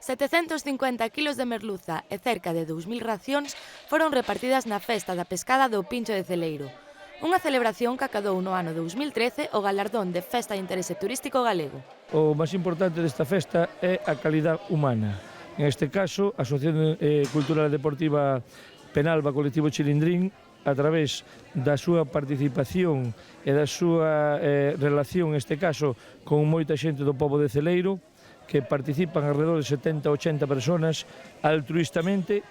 750 kilos de merluza e cerca de 2000 racións foron repartidas na Festa da Pescada do Pincho de Celeiro, unha celebración que acadou no ano 2013 o galardón de Festa de Interese Turístico Galego. O máis importante desta festa é a calidad humana. En este caso, a Asociación Cultural e Deportiva Penalba Colectivo Chilindrín, a través da súa participación e da súa relación, neste caso, con moita xente do pobo de Celeiro, que participan alrededor de 70-80 personas altruistamente.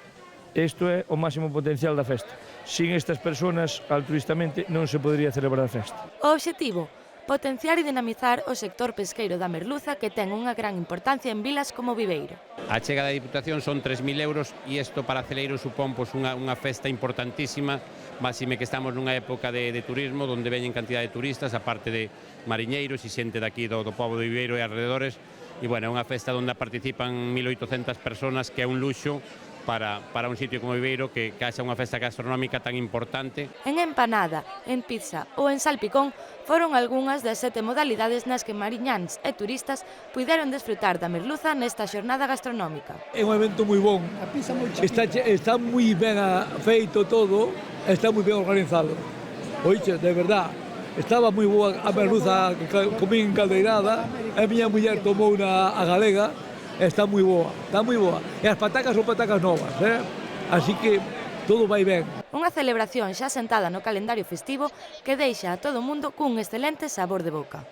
Isto é o máximo potencial da festa. Sin estas persoas, altruistamente, non se podría celebrar a festa. O obxectivo? Potenciar e dinamizar o sector pesqueiro da merluza, que ten unha gran importancia en vilas como Viveiro. A chega da Diputación son 3.000 euros e isto para Celeiro supón unha festa importantísima, máxime que estamos nunha época de turismo onde veñen cantidad de turistas, aparte de mariñeiros e xente daqui do pobo de Viveiro e alrededores. E, bueno, é unha festa onde participan 1.800 personas, que é un luxo para un sitio como Viveiro, que haxa unha festa gastronómica tan importante. En empanada, en pizza ou en salpicón foron algunhas das 7 modalidades nas que mariñáns e turistas puideron desfrutar da merluza nesta xornada gastronómica. É un evento moi bon, está moi ben feito todo, está moi ben organizado. Oixe, de verdad, estaba moi boa a merluza que comín caldeirada, a miña muller tomou a galega, está moi boa, está moi boa. E as patacas son patacas novas, así que todo vai ben. Unha celebración xa sentada no calendario festivo que deixa a todo o mundo cun excelente sabor de boca.